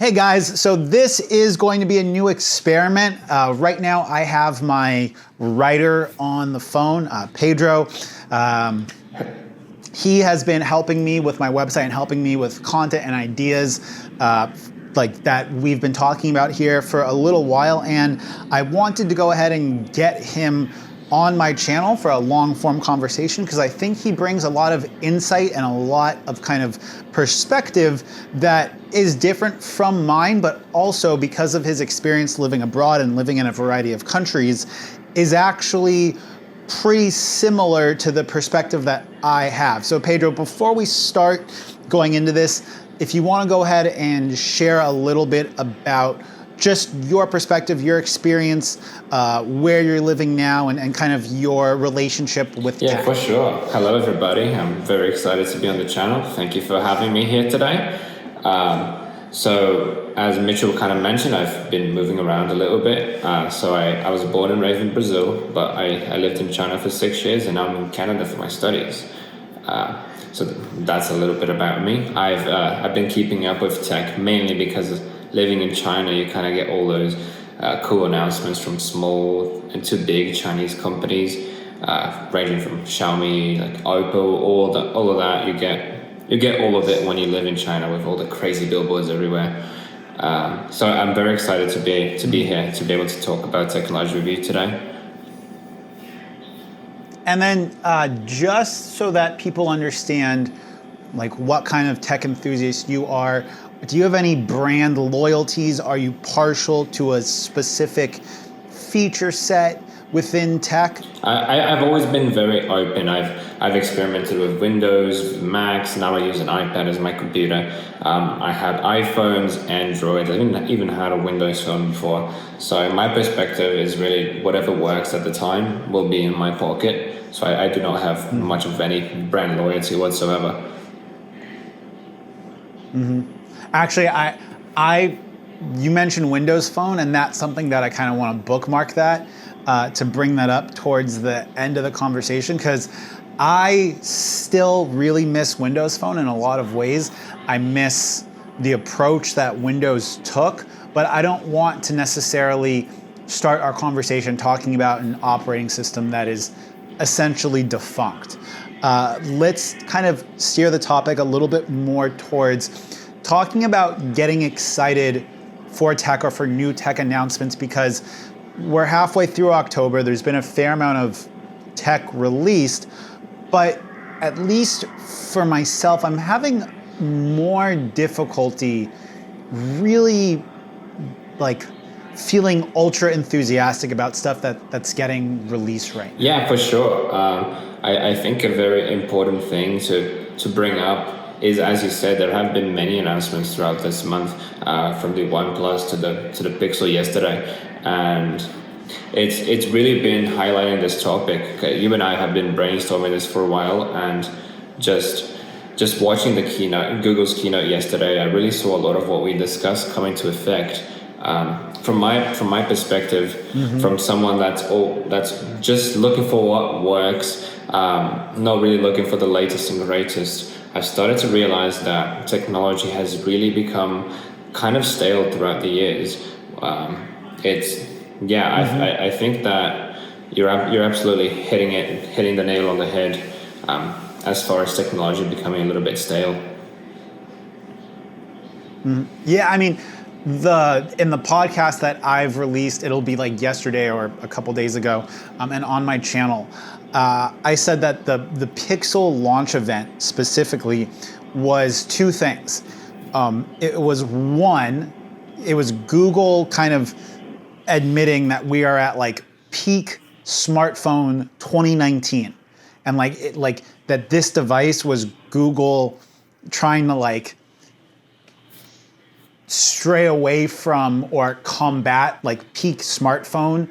Hey guys, so this is going to be a new experiment. Right now I have my writer on the phone, Pedro. He has been helping me with my website and helping me with content and ideas like that we've been talking about here for a little while, and I wanted to go ahead and get him on my channel for a long form conversation because I think he brings a lot of insight and a lot of kind of perspective that is different from mine, but also because of his experience living abroad and living in a variety of countries is actually pretty similar to the perspective that I have. So Pedro, before we start going into this, if you want to go ahead and share a little bit about just your perspective, your experience, where you're living now, and kind of your relationship with tech. Yeah, for sure. Hello, everybody. I'm very excited to be on the channel. Thank you for having me here today. So, as Mitchell kind of mentioned, I've been moving around a little bit. So I was born and raised in Brazil, but I lived in China for 6 years, and now I'm in Canada for my studies. So that's a little bit about me. I've been keeping up with tech mainly because living in China, you kind of get all those cool announcements from small and to big Chinese companies, ranging from Xiaomi, like Oppo, all of that. You get all of it when you live in China with all the crazy billboards everywhere. So I'm very excited to be here to be able to talk about technology with you today. And then just so that people understand like what kind of tech enthusiast you are, do you have any brand loyalties? Are you partial to a specific feature set within tech? I've always been very open. I've experimented with Windows, Macs. Now I use an iPad as my computer. I had iPhones, Android. I even had a Windows phone before. So my perspective is really whatever works at the time will be in my pocket. So I do not have much of any brand loyalty whatsoever. Mm-hmm. Actually, you mentioned Windows Phone, and that's something that I kind of want to bookmark that to bring that up towards the end of the conversation, because I still really miss Windows Phone in a lot of ways. I miss the approach that Windows took, but I don't want to necessarily start our conversation talking about an operating system that is essentially defunct. Let's kind of steer the topic a little bit more towards talking about getting excited for tech or for new tech announcements, because we're halfway through October. There's been a fair amount of tech released, but at least for myself, I'm having more difficulty really like feeling ultra enthusiastic about stuff that's getting released right now. Yeah, for sure. I think a very important thing to bring up is, as you said, there have been many announcements throughout this month, from the OnePlus to the Pixel yesterday, and it's really been highlighting this topic. Okay, you and I have been brainstorming this for a while, and just watching the keynote, Google's keynote yesterday, I really saw a lot of what we discussed coming to effect. From my perspective, from someone that's just looking for what works, not really looking for the latest and greatest, I've started to realize that technology has really become kind of stale throughout the years. I think that you're absolutely hitting the nail on the head, as far as technology becoming a little bit stale. Yeah, I mean, in the podcast that I've released, it'll be like yesterday or a couple days ago, and on my channel, I said that the Pixel launch event specifically was two things. It was one, it was Google kind of admitting that we are at like peak smartphone 2019, and like that this device was Google trying to like stray away from or combat like peak smartphone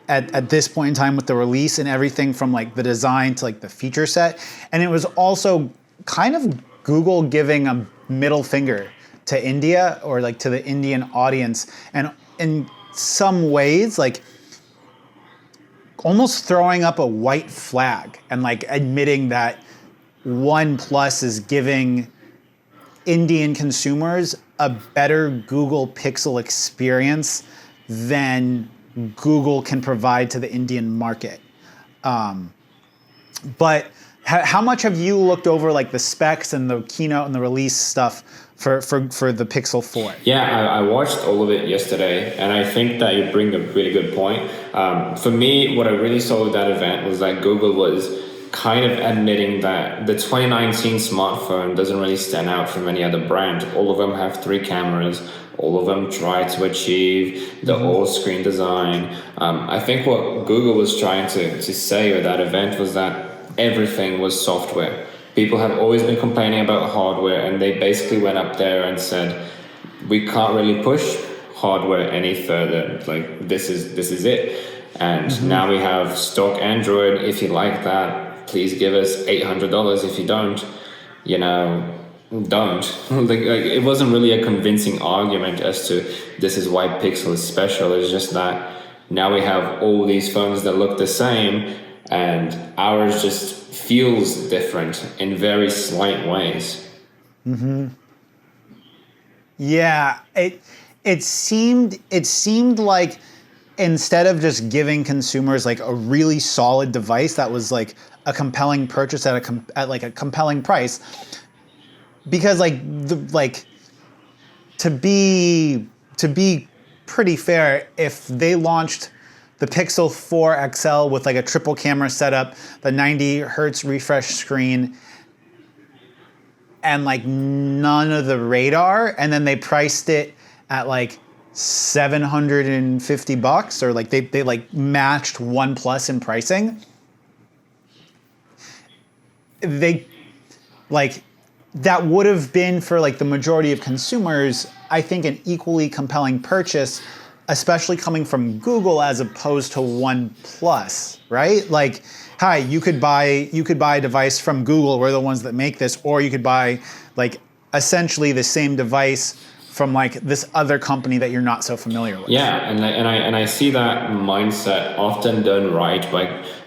at this point in time with the release and everything from like the design to like the feature set. And it was also kind of Google giving a middle finger to India or like to the Indian audience, and in some ways like almost throwing up a white flag and like admitting that OnePlus is giving Indian consumers a better Google Pixel experience than Google can provide to the Indian market. But how much have you looked over like the specs and the keynote and the release stuff for the Pixel 4? Yeah, I watched all of it yesterday, and I think that you bring a really good point. For me, what I really saw with that event was that Google was kind of admitting that the 2019 smartphone doesn't really stand out from any other brand. All of them have 3 cameras. All of them try to achieve the all-screen design. I think what Google was trying to say with that event was that everything was software. People have always been complaining about hardware, and they basically went up there and said, we can't really push hardware any further. Like, this is it. And now we have stock Android. If you like that, please give us $800. If you don't, don't. like it wasn't really a convincing argument as to this is why Pixel is special. It's just that now we have all these phones that look the same, and ours just feels different in very slight ways. Yeah, it seemed like instead of just giving consumers like a really solid device that was like a compelling purchase at a compelling price, because to be pretty fair, if they launched the Pixel 4 XL with like a triple camera setup, the 90 hertz refresh screen, and like none of the radar, and then they priced it at like $750, or like they like matched OnePlus in pricing, they like that would have been for like the majority of consumers, I think, an equally compelling purchase, especially coming from Google as opposed to OnePlus, right? Like, hi, you could buy a device from Google, we're the ones that make this, or you could buy like essentially the same device from like this other company that you're not so familiar with. Yeah, and I see that mindset often done right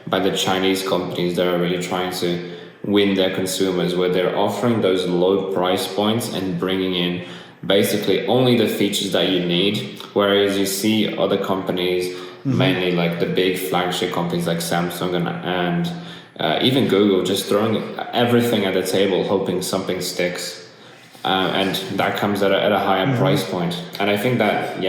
by the Chinese companies that are really trying to win their consumers, where they're offering those low price points and bringing in basically only the features that you need, whereas you see other companies, mainly like the big flagship companies like Samsung and even Google, just throwing everything at the table hoping something sticks, and that comes at a higher price point. And I think that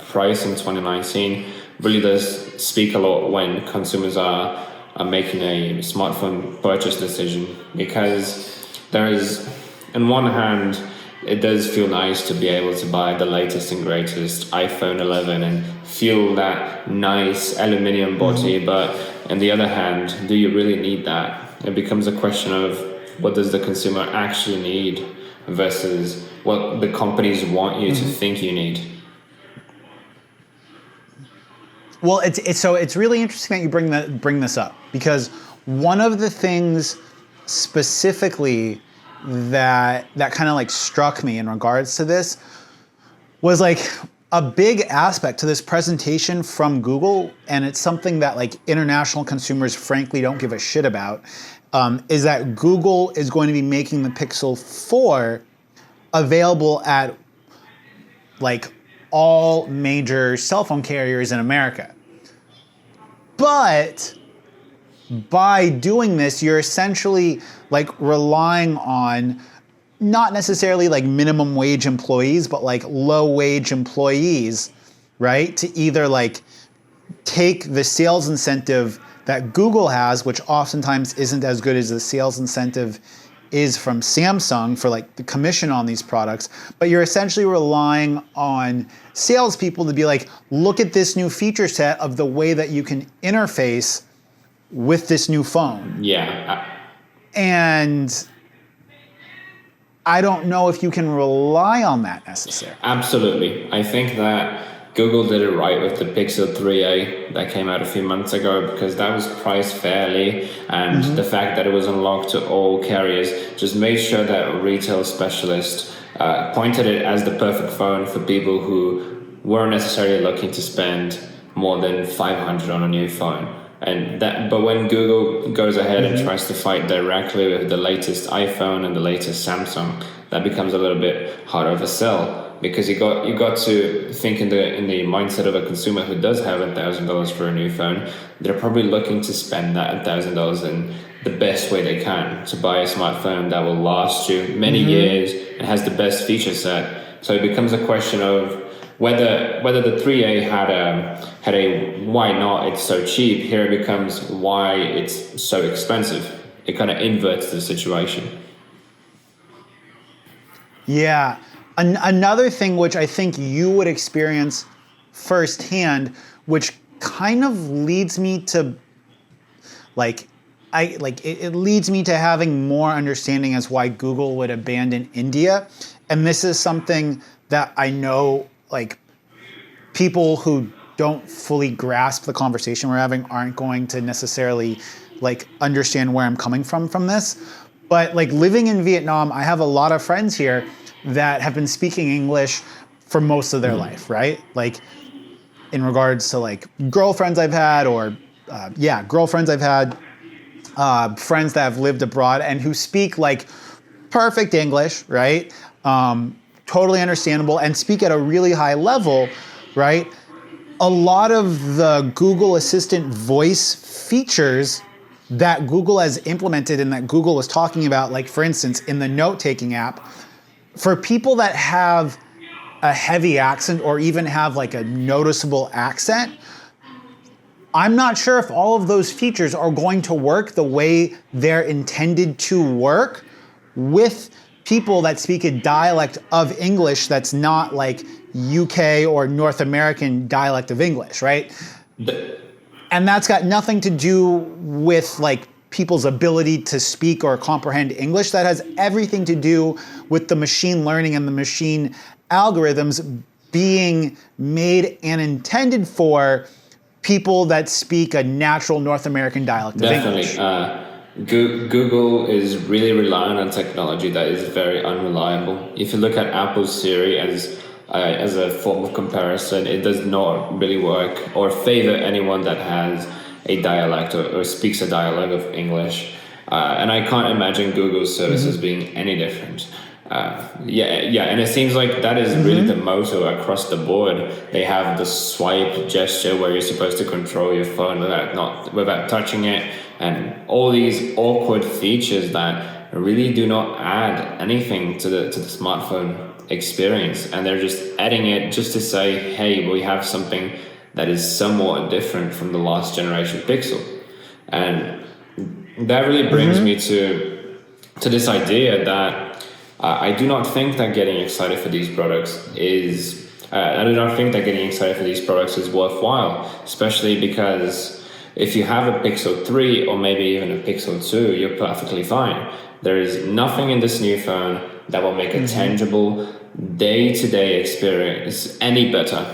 price in 2019 really does speak a lot when consumers are making a smartphone purchase decision, because there is, on one hand, it does feel nice to be able to buy the latest and greatest iPhone 11 and feel that nice aluminium body, but on the other hand, do you really need that? It becomes a question of what does the consumer actually need versus what the companies want you to think you need. Well, it's really interesting that you bring this up, because one of the things specifically that kind of like struck me in regards to this was like a big aspect to this presentation from Google, and it's something that like international consumers frankly don't give a shit about, is that Google is going to be making the Pixel 4 available at like all major cell phone carriers in America. But by doing this, you're essentially like relying on not necessarily like minimum wage employees, but like low wage employees, right? To either like take the sales incentive that Google has, which oftentimes isn't as good as the sales incentive is from Samsung for like the commission on these products, but you're essentially relying on salespeople to be like, look at this new feature set of the way that you can interface with this new phone. Yeah. And I don't know if you can rely on that necessarily. Absolutely. I think that Google did it right with the Pixel 3a that came out a few months ago, because that was priced fairly, and the fact that it was unlocked to all carriers just made sure that a retail specialist pointed it as the perfect phone for people who weren't necessarily looking to spend more than $500 on a new phone. But when Google goes ahead and tries to fight directly with the latest iPhone and the latest Samsung, that becomes a little bit harder of a sell, because you got to think in the mindset of a consumer who does have $1,000 for a new phone. They're probably looking to spend that $1,000 in the best way they can, to buy a smartphone that will last you many years and has the best feature set. So it becomes a question of whether the 3A had a why not it's so cheap. Here it becomes why it's so expensive. It kind of inverts the situation. Yeah. Another thing which I think you would experience firsthand, which kind of leads me to it leads me to having more understanding as why Google would abandon India. And this is something that I know people who don't fully grasp the conversation we're having aren't going to necessarily understand where I'm coming from this. But living in Vietnam, I have a lot of friends here that have been speaking English for most of their life, right? In regards to girlfriends I've had, friends that have lived abroad and who speak perfect English, right? Totally understandable and speak at a really high level, right? A lot of the Google Assistant voice features that Google has implemented and that Google was talking about, for instance, in the note-taking app, for people that have a heavy accent or even have a noticeable accent, I'm not sure if all of those features are going to work the way they're intended to work with people that speak a dialect of English that's not UK or North American dialect of English, right? And that's got nothing to do with people's ability to speak or comprehend English. That has everything to do with the machine learning and the machine algorithms being made and intended for people that speak a natural North American dialect of English. Definitely. Google is really relying on technology that is very unreliable. If you look at Apple's Siri as a form of comparison, it does not really work or favor anyone that has a dialect or speaks a dialect of English. And I can't imagine Google's services being any different. And it seems like that is really the motto across the board. They have the swipe gesture where you're supposed to control your phone without touching it, and all these awkward features that really do not add anything to the smartphone experience, and they're just adding it just to say, hey, we have something that is somewhat different from the last generation Pixel. And that really brings me to this idea that I do not think that getting excited for these products is worthwhile, especially because if you have a Pixel 3 or maybe even a Pixel 2, you're perfectly fine. There is nothing in this new phone that will make a tangible day-to-day experience any better.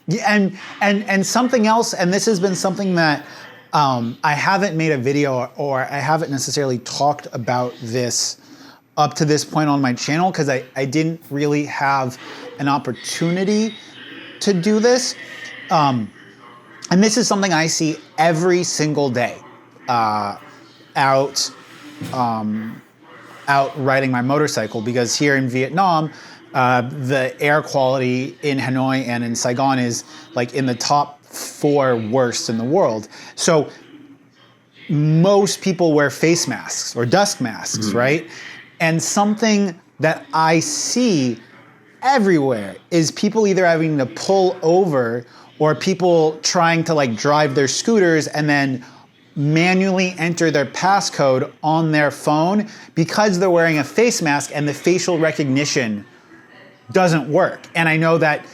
Yeah, and something else, and this has been something that I haven't made a video or I haven't necessarily talked about this up to this point on my channel because I didn't really have an opportunity to do this. And this is something I see every single day out riding my motorcycle, because here in Vietnam, the air quality in Hanoi and in Saigon is in the top 4 worst in the world. So most people wear face masks or dust masks, right? And something that I see everywhere is people either having to pull over or people trying to drive their scooters and then manually enter their passcode on their phone because they're wearing a face mask and the facial recognition doesn't work. And I know that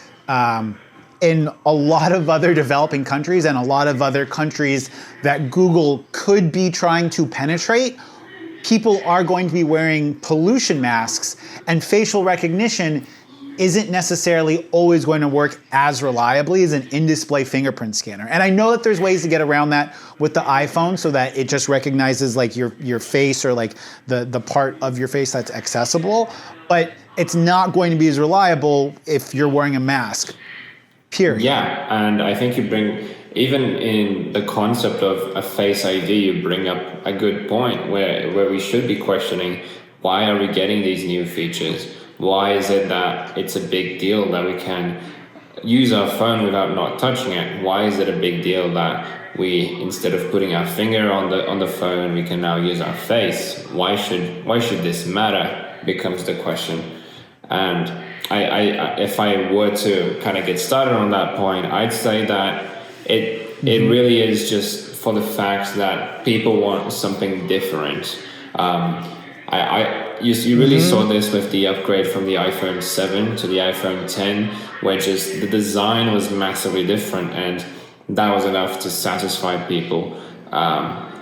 in a lot of other developing countries and a lot of other countries that Google could be trying to penetrate, people are going to be wearing pollution masks, and facial recognition isn't necessarily always going to work as reliably as an in-display fingerprint scanner. And I know that there's ways to get around that with the iPhone so that it just recognizes your face or the part of your face that's accessible, but it's not going to be as reliable if you're wearing a mask. Period. Yeah, and I think you bring, even in the concept of a Face ID, you bring up a good point where we should be questioning, why are we getting these new features? Why is it that it's a big deal that we can use our phone without not touching it? Why is it a big deal that we, instead of putting our finger on the phone, we can now use our face? Why should this matter? Becomes the question. And I if I were to kind of get started on that point, I'd say that it really is just for the fact that people want something different. You really saw this with the upgrade from the iPhone 7 to the iPhone 10, where just the design was massively different, and that was enough to satisfy people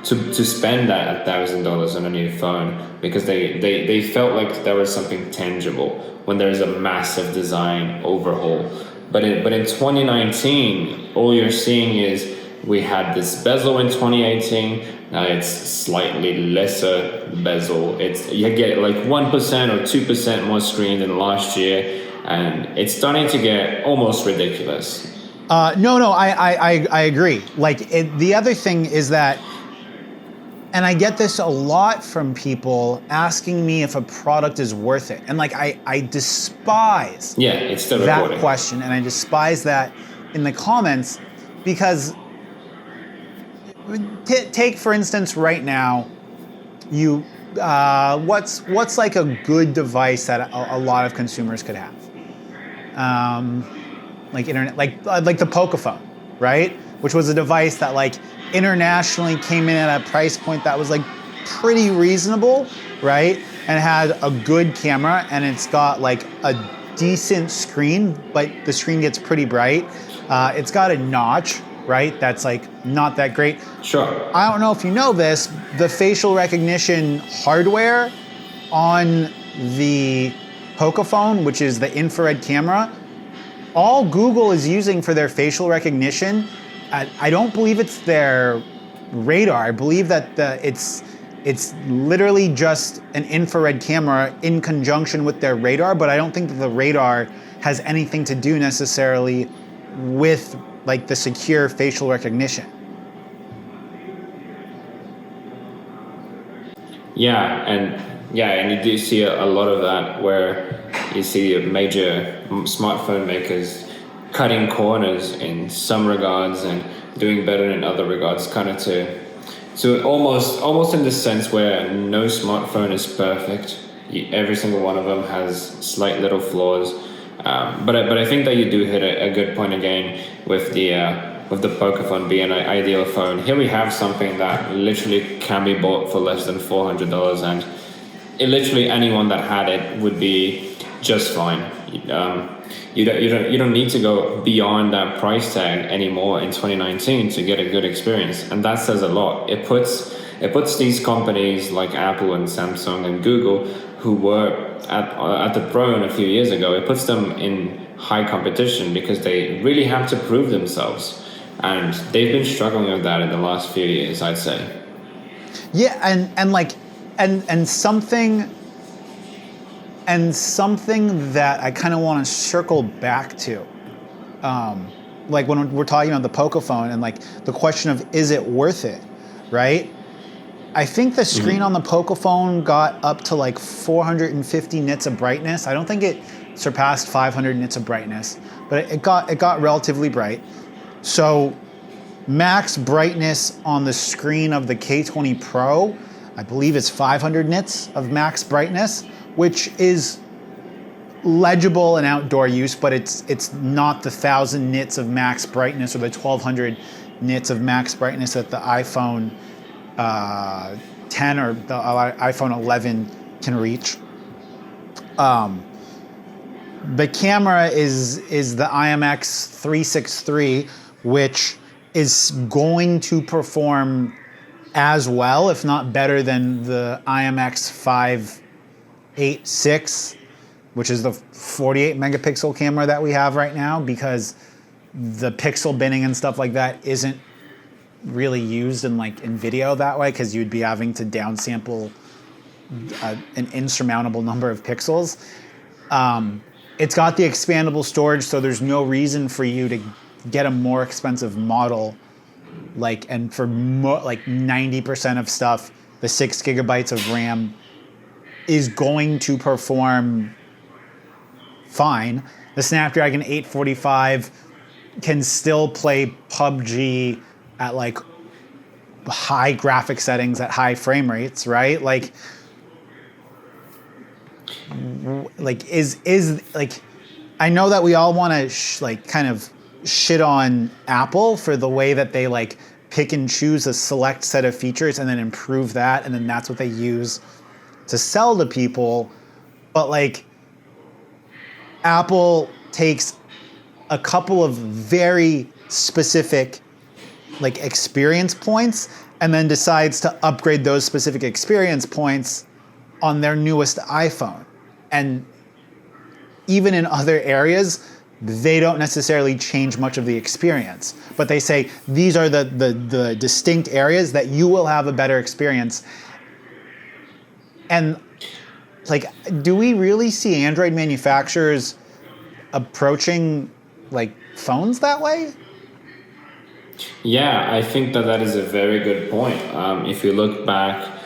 to spend that $1,000 on a new phone, because they felt like there was something tangible when there's a massive design overhaul. But in 2019, all you're seeing is we had this bezel in 2018. Now it's slightly lesser bezel. You get like 1% or 2% more screen than last year, and it's starting to get almost ridiculous. No, I agree. Like the other thing is that, and I get this a lot from people asking me if a product is worth it. And like, I despise it's still that recording. question. And I despise that in the comments, because take for instance right now, you what's like a good device that a lot of consumers could have? Like internet, like the Pocophone, right? Which was a device that like internationally came in at a price point that was like pretty reasonable, right? And had a good camera, and it's got like a decent screen, but the screen gets pretty bright. It's got a notch, right? That's like not that great. Sure. I don't know if you know this, the facial recognition hardware on the Pocophone, which is the infrared camera, all Google is using for their facial recognition, I don't believe it's their radar. I believe that it's literally just an infrared camera in conjunction with their radar, but I don't think that the radar has anything to do necessarily with like the secure facial recognition. And you do see a lot of that, where you see major smartphone makers cutting corners in some regards and doing better in other regards, kind of to almost in the sense where no smartphone is perfect. Every single one of them has slight little flaws. But I think that you do hit a good point again with the Pocophone being an ideal phone. Here we have something that literally can be bought for less than $400, and literally anyone that had it would be just fine. You don't need to go beyond that price tag anymore in 2019 to get a good experience, and that says a lot. It puts these companies like Apple and Samsung and Google, who were at the throne a few years ago, it puts them in high competition, because they really have to prove themselves, and they've been struggling with that in the last few years, I'd say. Yeah, and something that I kind of want to circle back to, like when we're talking about the Pocophone and like the question of, is it worth it, right? I think the screen on the Pocophone got up to like 450 nits of brightness. I don't think it surpassed 500 nits of brightness, but it got relatively bright. So max brightness on the screen of the K20 Pro, I believe it's 500 nits of max brightness, which is legible in outdoor use, but it's not the 1,000 nits of max brightness or the 1,200 nits of max brightness that the iPhone 10 or the iPhone 11 can reach. The camera is the IMX 363, which is going to perform as well, if not better than the IMX 586, which is the 48 megapixel camera that we have right now, because the pixel binning and stuff like that isn't really used in video that way, because you'd be having to downsample an insurmountable number of pixels. it's got the expandable storage, so there's no reason for you to get a more expensive model. Like, and for like 90% of stuff, the 6 gigabytes of RAM is going to perform fine. The Snapdragon 845 can still play PUBG at like high graphic settings at high frame rates, right? Like is like, I know that we all want to like kind of shit on Apple for the way that they like pick and choose a select set of features and then improve that, and then that's what they use to sell to people. But like, Apple takes a couple of very specific like experience points and then decides to upgrade those specific experience points on their newest iPhone. And even in other areas, they don't necessarily change much of the experience, but they say these are the distinct areas that you will have a better experience. And like, do we really see Android manufacturers approaching like phones that way? Yeah, I think that is a very good point. If you look back,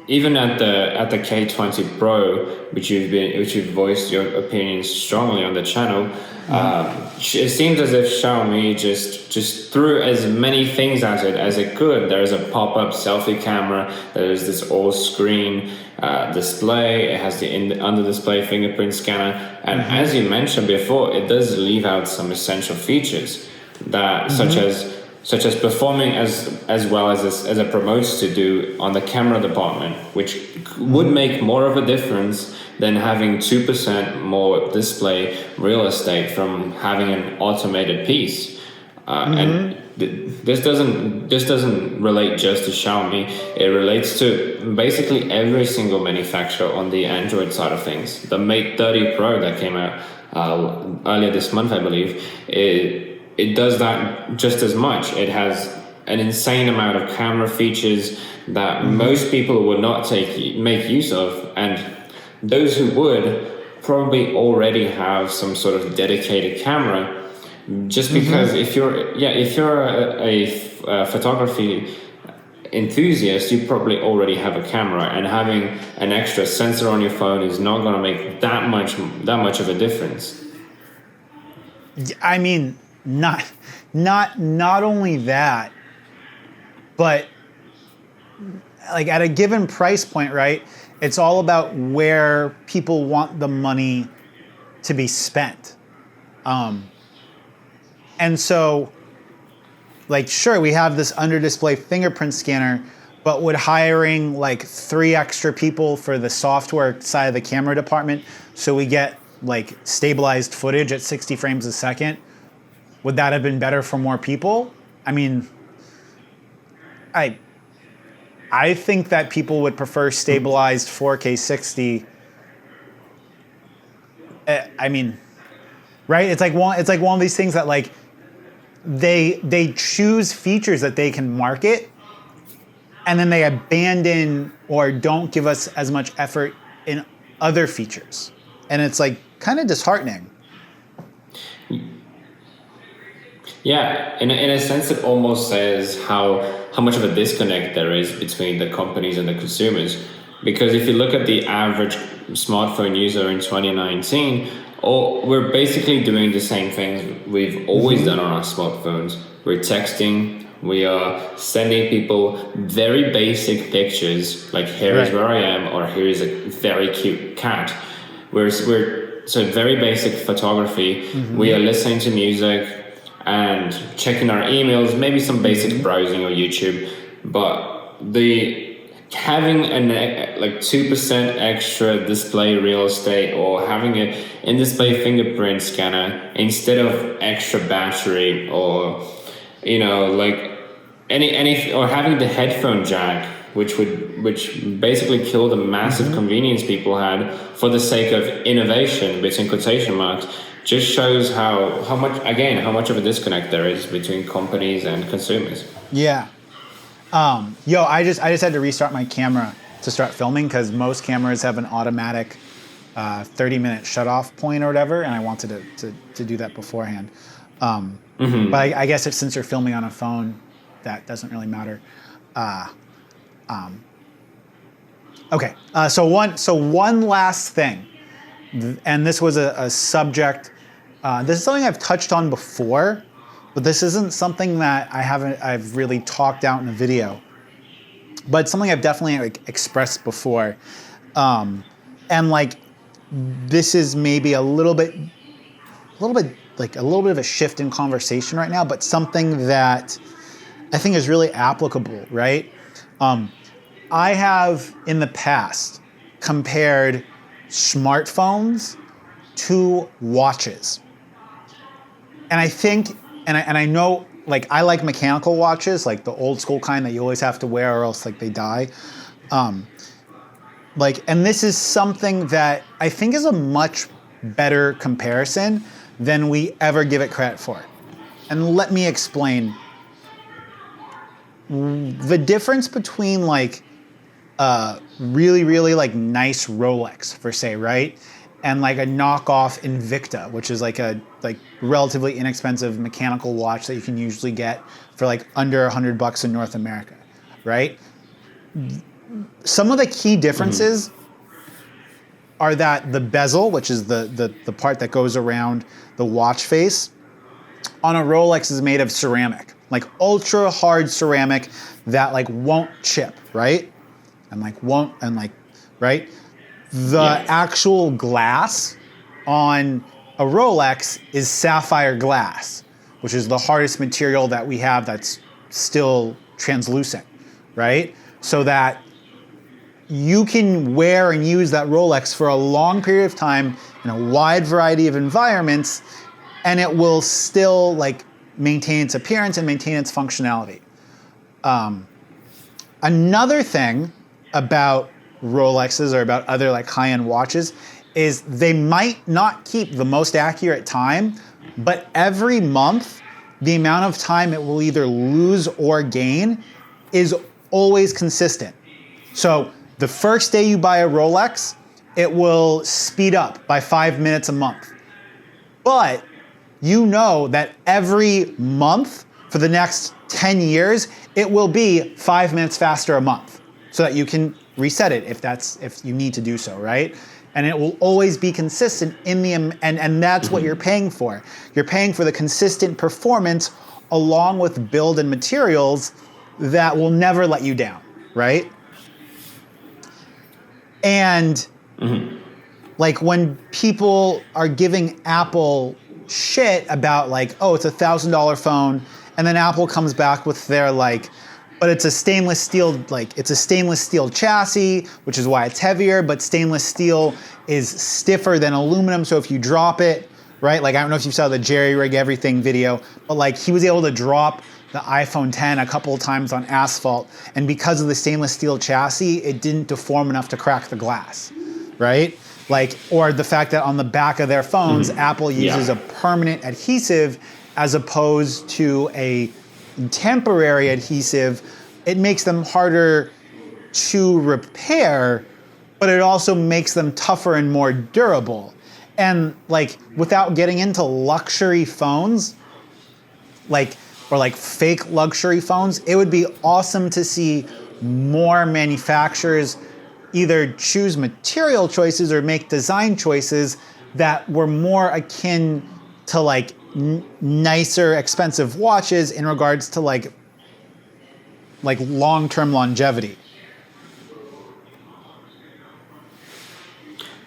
even at the K20 Pro, which you've voiced your opinions strongly on the channel, it seems as if Xiaomi just threw as many things at it as it could. There's a pop-up selfie camera. There's this all-screen display. It has the under-display fingerprint scanner, and as you mentioned before, it does leave out some essential features that such as performing as well as it promotes to do on the camera department, which would make more of a difference than having 2% more display real estate from having an automated piece. And this doesn't relate just to Xiaomi. It relates to basically every single manufacturer on the Android side of things. The Mate 30 Pro that came out earlier this month, I believe, it does that just as much. It has an insane amount of camera features that most people would not make use of, and those who would probably already have some sort of dedicated camera. Just because if you're a photography enthusiast, you probably already have a camera, and having an extra sensor on your phone is not going to make that much of a difference. I mean, not only that, but like at a given price point, right? It's all about where people want the money to be spent. And so, like, sure, we have this under-display fingerprint scanner, but would hiring like 3 extra people for the software side of the camera department so we get like stabilized footage at 60 frames a second, would that have been better for more people? I mean, I think that people would prefer stabilized 4K 60. I mean, right? It's like one of these things that like they choose features that they can market, and then they abandon or don't give us as much effort in other features, and it's like kind of disheartening. Yeah, in a sense, it almost says how much of a disconnect there is between the companies and the consumers. Because if you look at the average smartphone user in 2019, we're basically doing the same things we've always done on our smartphones. We're texting, we are sending people very basic pictures, like here is where I am, or here is a very cute cat. So very basic photography. We are listening to music and checking our emails, maybe some basic browsing or YouTube, but having like 2% extra display real estate, or having an in-display fingerprint scanner instead of extra battery, or like any or having the headphone jack, which basically killed the massive convenience people had for the sake of innovation, between quotation marks, just shows how much of a disconnect there is between companies and consumers. Yeah. I just had to restart my camera to start filming, because most cameras have an automatic 30-minute shut-off point or whatever, and I wanted to do that beforehand. But I guess since you're filming on a phone, that doesn't really matter. Okay, so one last thing, and this was a subject. This is something I've touched on before, but this isn't something that I've really talked out in a video. But it's something I've definitely expressed before, and this is maybe a little bit of a shift in conversation right now, but something that I think is really applicable, right? I have in the past compared smartphones to watches. And I think, and I know, I like mechanical watches, like the old school kind that you always have to wear or else they die. And this is something that I think is a much better comparison than we ever give it credit for. And let me explain. The difference between really, really nice Rolex, for say, right? And a knockoff Invicta, which is a relatively inexpensive mechanical watch that you can usually get for under $100 in North America, right? Some of the key differences are that the bezel, which is the part that goes around the watch face, on a Rolex is made of ceramic, ultra hard ceramic that won't chip, right? And right? The actual glass on a Rolex is sapphire glass, which is the hardest material that we have that's still translucent, right? So that you can wear and use that Rolex for a long period of time in a wide variety of environments, and it will still maintain its appearance and maintain its functionality. Another thing about Rolexes or about other high-end watches is they might not keep the most accurate time, but every month the amount of time it will either lose or gain is always consistent. So the first day you buy a Rolex, it will speed up by 5 minutes a month. But you know that every month for the next 10 years, it will be 5 minutes faster a month so that you can reset it if you need to do so, right? And it will always be consistent and that's what you're paying for. You're paying for the consistent performance along with build and materials that will never let you down, right? And when people are giving Apple shit about oh, it's $1,000 phone, and then Apple comes back with their but it's a stainless steel chassis, which is why it's heavier, but stainless steel is stiffer than aluminum, so if you drop it, right? I don't know if you saw the Jerry Rig Everything video, but he was able to drop the iPhone 10 a couple of times on asphalt, and because of the stainless steel chassis, it didn't deform enough to crack the glass, right? Or the fact that on the back of their phones, Apple uses a permanent adhesive as opposed to a temporary adhesive. It makes them harder to repair, but it also makes them tougher and more durable. And without getting into luxury phones, or fake luxury phones, it would be awesome to see more manufacturers either choose material choices or make design choices that were more akin to nicer, expensive watches in regards to long-term longevity.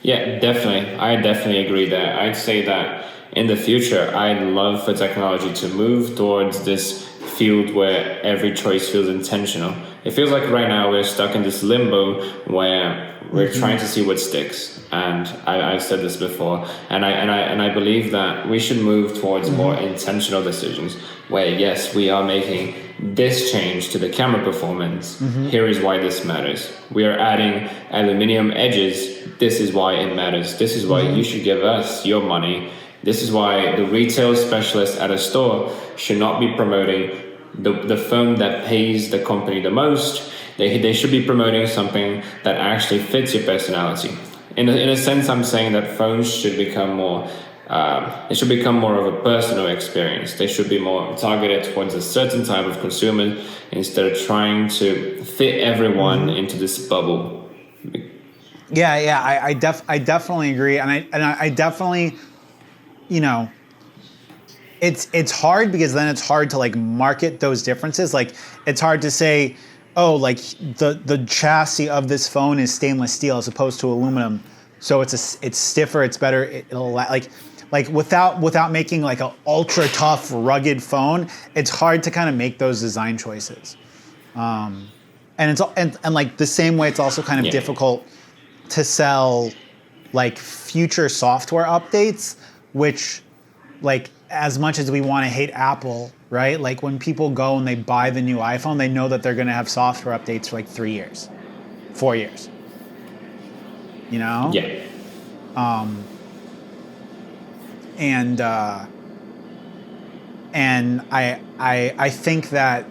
Yeah, definitely. I definitely agree there. I'd say that in the future, I'd love for technology to move towards this field where every choice feels intentional. It feels like right now we're stuck in this limbo where we're trying to see what sticks. And I've said this before, and I believe that we should move towards more intentional decisions where, yes, we are making this change to the camera performance. Here is why this matters. We are adding aluminum edges. This is why it matters. This is why you should give us your money. This is why the retail specialist at a store should not be promoting the phone that pays the company the most. They should be promoting something that actually fits your personality. in a sense, I'm saying that phones should become more. It should become more of a personal experience. They should be more targeted towards a certain type of consumer instead of trying to fit everyone into this bubble. Yeah, I definitely agree, and I definitely, you know, it's hard because then it's hard to like market those differences. Like it's hard to say, oh, like the chassis of this phone is stainless steel as opposed to aluminum, so it's stiffer, it's better, it'll like without making like an ultra tough rugged phone. It's hard to kind of make those design choices, and it's and like the same way it's also kind of difficult to sell like future software updates, which like as much as we want to hate Apple, right? Like when people go and they buy the new iPhone, they know that they're going to have software updates for like 3 years, 4 years. You know? Yeah. And I think that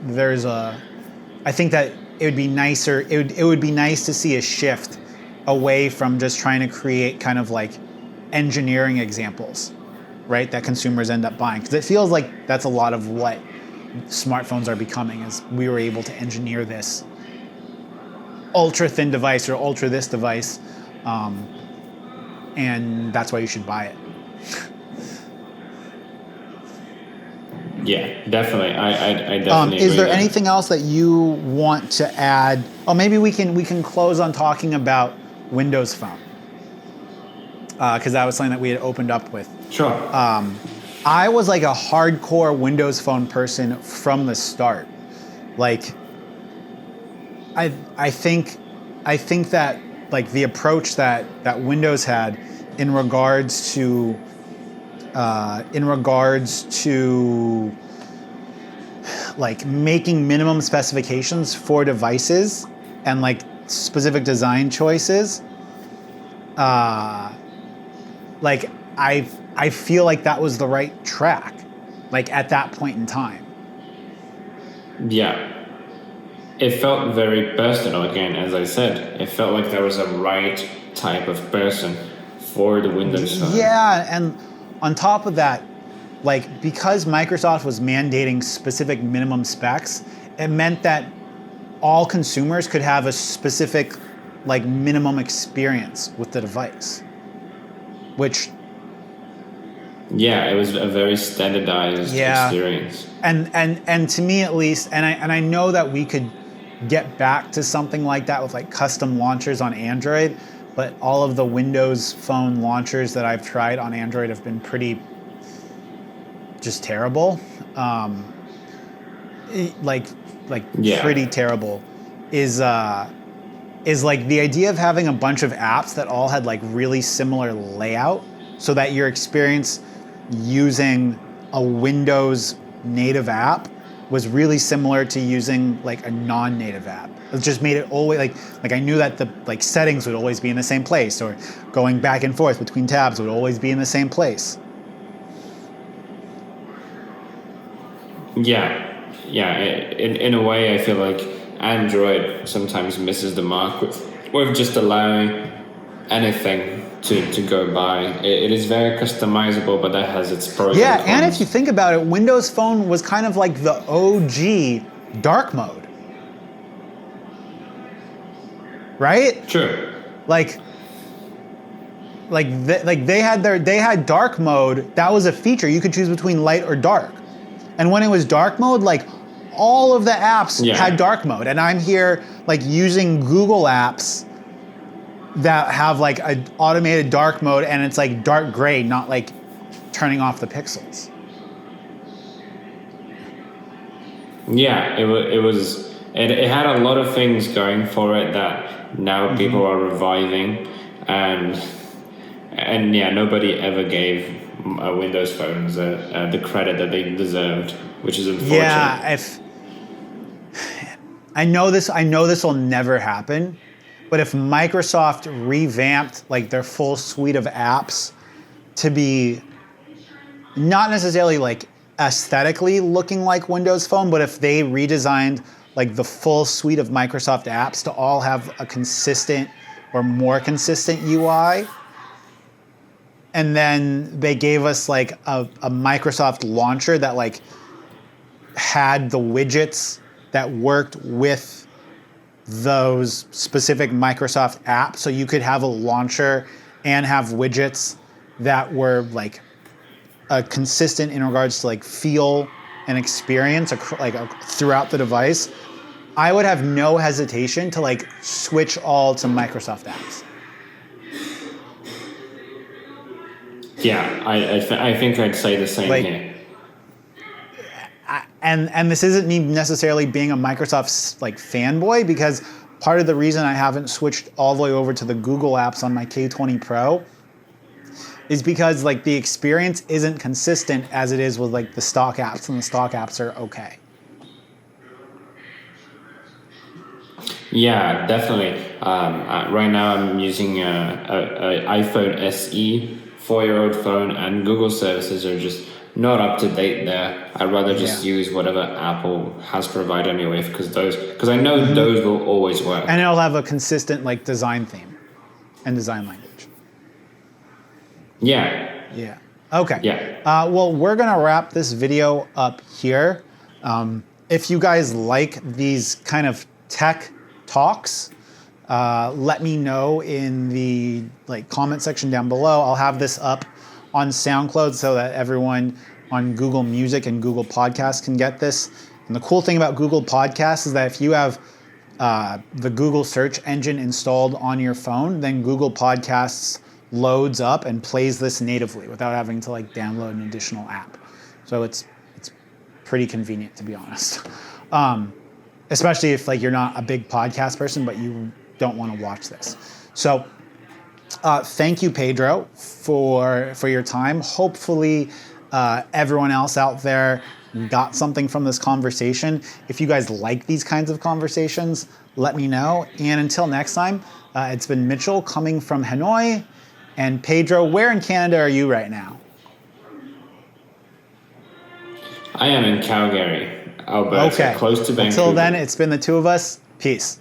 I think that it would be nicer. It would be nice to see a shift away from just trying to create kind of like engineering examples, right? That consumers end up buying, because it feels like that's a lot of what smartphones are becoming. Is we were able to engineer this ultra thin device or ultra this device, and that's why you should buy it. Yeah, definitely. I definitely. Is there agree anything else that you want to add? Oh, maybe we can close on talking about Windows Phone, because that was something that we had opened up with. Sure. I was like a hardcore Windows Phone person from the start. Like, I think that like the approach that Windows had in regards to like making minimum specifications for devices and like specific design choices, like I feel like that was the right track, like at that point in time. Yeah. It felt very personal again, as I said. It felt like there was a right type of person for the Windows Phone. Yeah, and on top of that, like because Microsoft was mandating specific minimum specs, it meant that all consumers could have a specific like minimum experience with the device, which it was a very standardized experience. And to me at least, and I know that we could get back to something like that with like custom launchers on Android, but all of the Windows Phone launchers that I've tried on Android have been pretty just terrible. Pretty terrible is like the idea of having a bunch of apps that all had like really similar layout, so that your experience using a Windows native app was really similar to using like a non-native app. It just made it always like I knew that the like settings would always be in the same place, or going back and forth between tabs would always be in the same place. In a way, I feel like Android sometimes misses the mark with just allowing anything to go by. It is very customizable, but that has its pros. Yeah, and cons. and if you think about it, Windows Phone was kind of like the OG dark mode, right? True. They had dark mode. That was a feature. You could choose between light or dark. And when it was dark mode, like all of the apps had dark mode. And I'm here like using Google apps that have like an automated dark mode, and it's like dark gray, not like turning off the pixels. Yeah, it had a lot of things going for it that now people are reviving, and nobody ever gave Windows phones the credit that they deserved, which is unfortunate. Yeah, I know this will never happen, but if Microsoft revamped like their full suite of apps to be not necessarily like aesthetically looking like Windows Phone, but if they redesigned like the full suite of Microsoft apps to all have a consistent or more consistent UI. And then they gave us like a Microsoft launcher that like had the widgets that worked with those specific Microsoft apps. So you could have a launcher and have widgets that were like consistent in regards to like feel and experience throughout the device. I would have no hesitation to like switch all to Microsoft apps. Yeah, I think I'd say the same here. And this isn't me necessarily being a Microsoft like fanboy, because part of the reason I haven't switched all the way over to the Google apps on my K20 Pro is because like the experience isn't consistent as it is with like the stock apps, and the stock apps are okay. Yeah, definitely. Right now I'm using a iPhone SE, 4-year-old phone, and Google services are just not up to date there. I'd rather just use whatever Apple has provided me with, because I know those will always work. And it'll have a consistent like design theme and design language. Yeah. Yeah. Okay. Yeah. Well, we're gonna wrap this video up here. If you guys like these kind of tech talks, let me know in the like comment section down below. I'll have this up on SoundCloud so that everyone on Google Music and Google Podcasts can get this. And the cool thing about Google Podcasts is that if you have the Google search engine installed on your phone, then Google Podcasts loads up and plays this natively without having to like download an additional app. So it's pretty convenient, to be honest. Especially if like you're not a big podcast person, but you don't want to watch this. So thank you, Pedro, for your time. Hopefully everyone else out there got something from this conversation. If you guys like these kinds of conversations, let me know. And until next time, it's been Mitchell coming from Hanoi. And Pedro, where in Canada are you right now? I am in Calgary, Alberta, close to Vancouver. Until then, it's been the two of us. Peace.